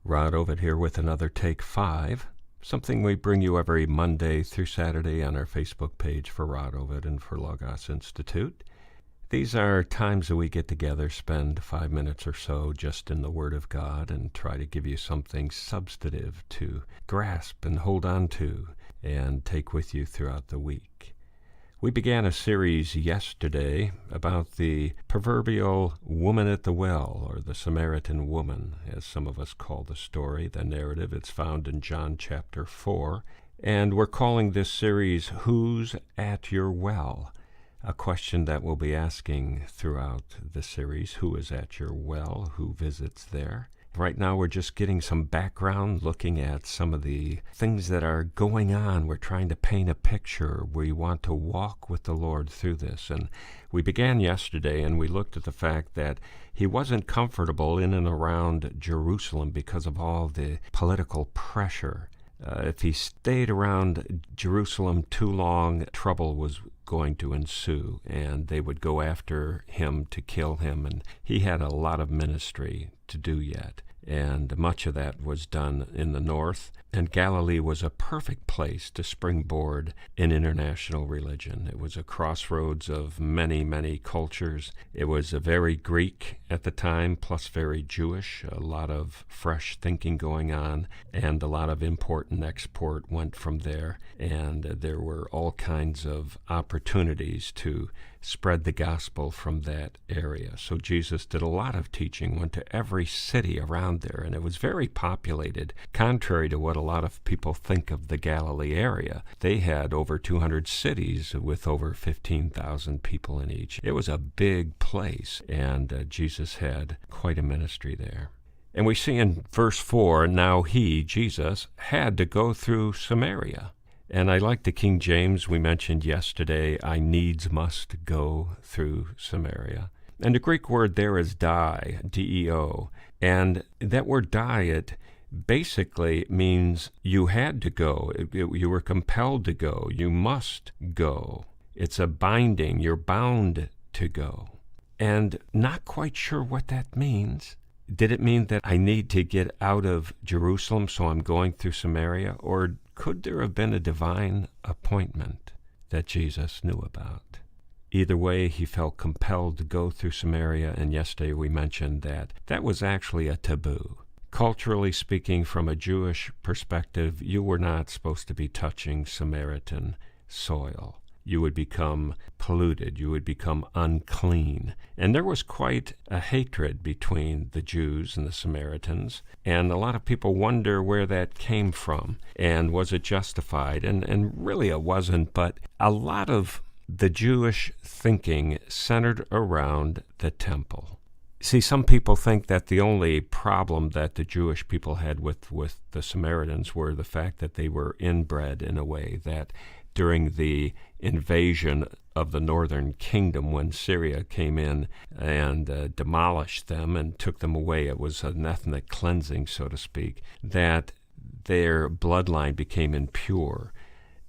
Rod Ovid here with another Take 5, something we bring you every Monday through Saturday on our Facebook page for Rod Ovid and for Logos Institute. These are times that we get together, spend 5 minutes or so just in the Word of God and try to give you something substantive to grasp and hold on to and take with you throughout the week. We began a series yesterday about the proverbial woman at the well, or the Samaritan woman, as some of us call the story, the narrative. It's found in John chapter 4. And we're calling this series, Who's at Your Well? A question that we'll be asking throughout the series. Who is at your well? Who visits there? Right now we're just getting some background, looking at some of the things that are going on. We're trying to paint a picture. We want to walk with the Lord through this. And we began yesterday and we looked at the fact that he wasn't comfortable in and around Jerusalem because of all the political pressure. If he stayed around Jerusalem too long, trouble was going to ensue, and they would go after him to kill him, and he had a lot of ministry to do yet, and much of that was done in the north, and Galilee was a perfect place to springboard an international religion. It was a crossroads of many, many cultures. It was a very Greek at the time, plus very Jewish, a lot of fresh thinking going on, and a lot of import and export went from there, and there were all kinds of opportunities to spread the gospel from that area. So Jesus did a lot of teaching, went to every city around there, and it was very populated, contrary to what a lot of people think of the Galilee area. They had over 200 cities with over 15,000 people in each. It was a big place, and Jesus had quite a ministry there. And we see in verse 4, now he, Jesus, had to go through Samaria. And I like the King James we mentioned yesterday, I needs must go through Samaria. And the Greek word there is die, D-E-O. And that word diet basically means you had to go. You were compelled to go. You must go. It's a binding. You're bound to go. And not quite sure what that means. Did it mean that I need to get out of Jerusalem, so I'm going through Samaria? Or could there have been a divine appointment that Jesus knew about? Either way, he felt compelled to go through Samaria, and yesterday we mentioned that that was actually a taboo. Culturally speaking, from a Jewish perspective, you were not supposed to be touching Samaritan soil. You would become polluted. You would become unclean. And there was quite a hatred between the Jews and the Samaritans. And a lot of people wonder where that came from. And was it justified? And really it wasn't. But a lot of the Jewish thinking centered around the temple. See, some people think that the only problem that the Jewish people had with the Samaritans were the fact that they were inbred in a way, that during the invasion of the northern kingdom, when Syria came in and demolished them and took them away, it was an ethnic cleansing, so to speak, that their bloodline became impure.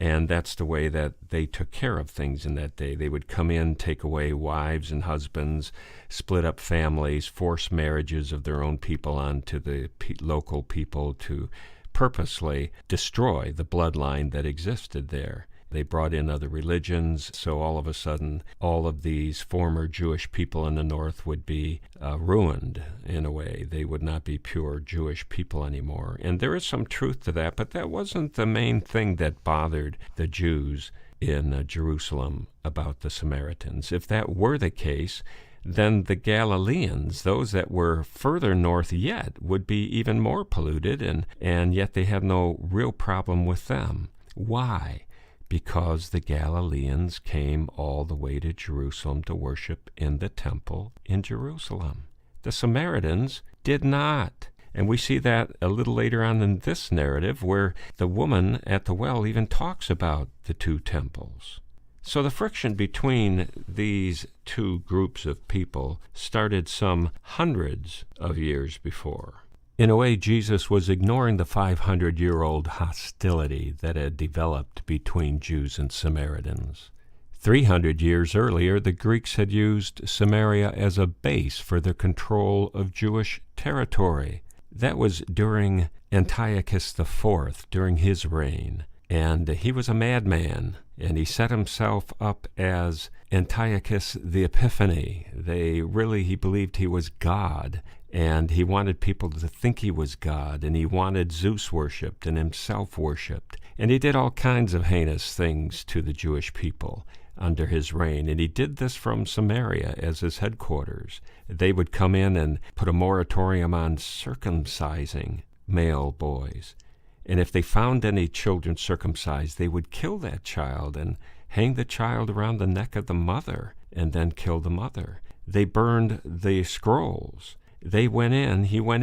And that's the way that they took care of things in that day. They would come in, take away wives and husbands, split up families, force marriages of their own people onto the local people to purposely destroy the bloodline that existed there. They brought in other religions, so all of a sudden, all of these former Jewish people in the north would be ruined in a way. They would not be pure Jewish people anymore. And there is some truth to that, but that wasn't the main thing that bothered the Jews in Jerusalem about the Samaritans. If that were the case, then the Galileans, those that were further north yet, would be even more polluted, and yet they had no real problem with them. Why? Because the Galileans came all the way to Jerusalem to worship in the temple in Jerusalem. The Samaritans did not. And we see that a little later on in this narrative, where the woman at the well even talks about the two temples. So the friction between these two groups of people started some hundreds of years before. In a way, Jesus was ignoring the 500-year-old hostility that had developed between Jews and Samaritans. 300 years earlier, the Greeks had used Samaria as a base for their control of Jewish territory. That was during Antiochus IV, during his reign. And he was a madman, and he set himself up as Antiochus the Epiphany. He believed he was God, and he wanted people to think he was God, and he wanted Zeus worshipped and himself worshipped. And he did all kinds of heinous things to the Jewish people under his reign, and he did this from Samaria as his headquarters. They would come in and put a moratorium on circumcising male boys. And if they found any children circumcised, they would kill that child and hang the child around the neck of the mother and then kill the mother. They burned the scrolls. He went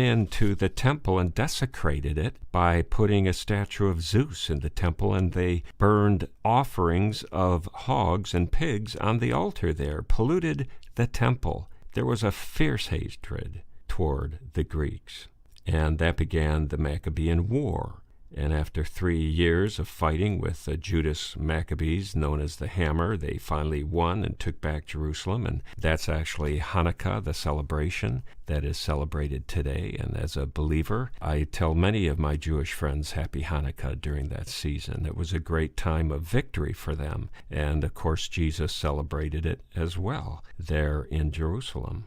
into the temple and desecrated it by putting a statue of Zeus in the temple, and they burned offerings of hogs and pigs on the altar there, polluted the temple. There was a fierce hatred toward the Greeks, and that began the Maccabean War. And after 3 years of fighting with the Judas Maccabees, known as the Hammer, they finally won and took back Jerusalem. And that's actually Hanukkah, the celebration that is celebrated today. And as a believer, I tell many of my Jewish friends Happy Hanukkah during that season. It was a great time of victory for them. And of course, Jesus celebrated it as well there in Jerusalem.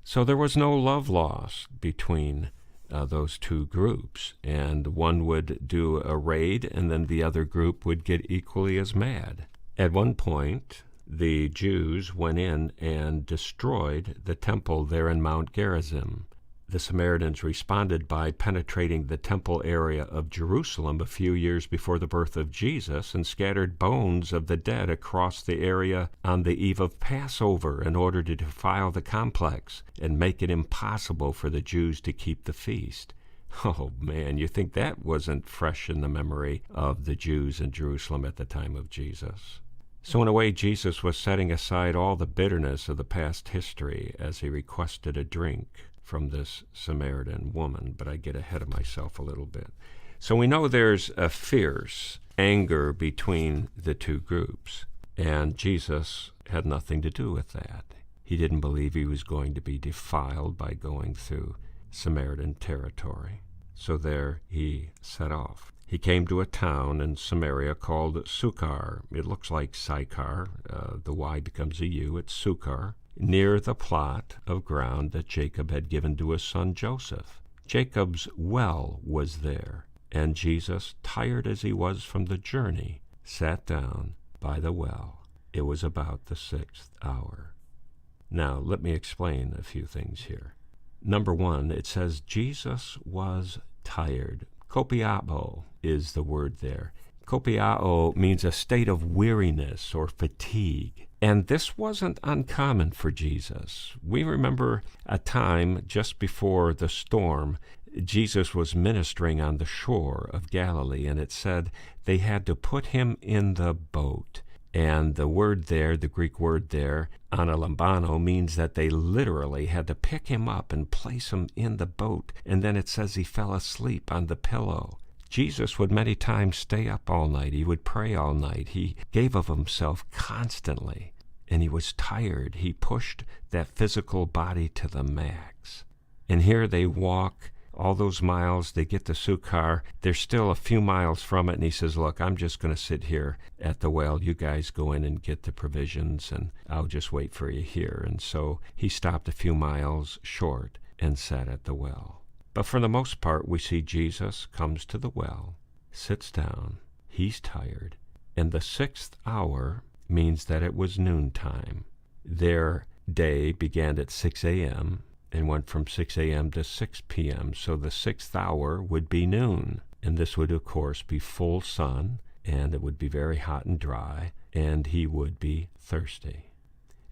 So there was no love lost between those two groups, and one would do a raid and then the other group would get equally as mad. At one point, the Jews went in and destroyed the temple there in Mount Gerizim. The Samaritans responded by penetrating the temple area of Jerusalem a few years before the birth of Jesus and scattered bones of the dead across the area on the eve of Passover in order to defile the complex and make it impossible for the Jews to keep the feast. Oh man, you think that wasn't fresh in the memory of the Jews in Jerusalem at the time of Jesus? So in a way, Jesus was setting aside all the bitterness of the past history as he requested a drink from this Samaritan woman, but I get ahead of myself a little bit. So we know there's a fierce anger between the two groups, and Jesus had nothing to do with that. He didn't believe he was going to be defiled by going through Samaritan territory. So there he set off. He came to a town in Samaria called Sychar. It looks like Sychar. The Y becomes a U. It's Sychar, near the plot of ground that Jacob had given to his son Joseph. Jacob's well was there, and Jesus, tired as he was from the journey, sat down by the well. It was about the 6th hour. Now, let me explain a few things here. Number one, it says Jesus was tired. Kopiao is the word there. Kopiao means a state of weariness or fatigue. And this wasn't uncommon for Jesus. We remember a time just before the storm, Jesus was ministering on the shore of Galilee, and it said they had to put him in the boat. And the word there, the Greek word there, analambano, means that they literally had to pick him up and place him in the boat. And then it says he fell asleep on the pillow. Jesus would many times stay up all night. He would pray all night. He gave of himself constantly, and he was tired. He pushed that physical body to the max. And here they walk all those miles. They get to Sychar. They're still a few miles from it, and he says, look, I'm just going to sit here at the well. You guys go in and get the provisions, and I'll just wait for you here. And so he stopped a few miles short and sat at the well. But for the most part, we see Jesus comes to the well, sits down, he's tired, and the 6th hour means that it was noontime. Their day began at 6 a.m. and went from 6 a.m. to 6 p.m., so the 6th hour would be noon. And this would, of course, be full sun, and it would be very hot and dry, and he would be thirsty.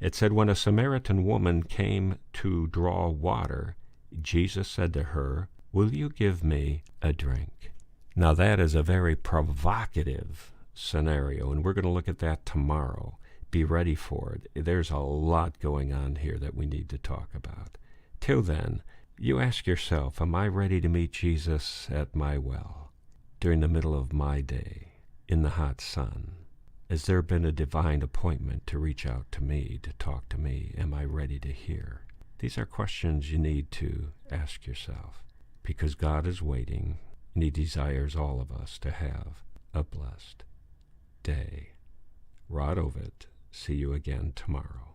It said, when a Samaritan woman came to draw water, Jesus said to her, will you give me a drink? Now that is a very provocative scenario, and we're going to look at that tomorrow. Be ready for it. There's a lot going on here that we need to talk about. Till then, you ask yourself, am I ready to meet Jesus at my well, during the middle of my day, in the hot sun? Has there been a divine appointment to reach out to me, to talk to me? Am I ready to hear? These are questions you need to ask yourself. because God is waiting, and He desires all of us to have a blessed day. Rod Ovitt. See you again tomorrow.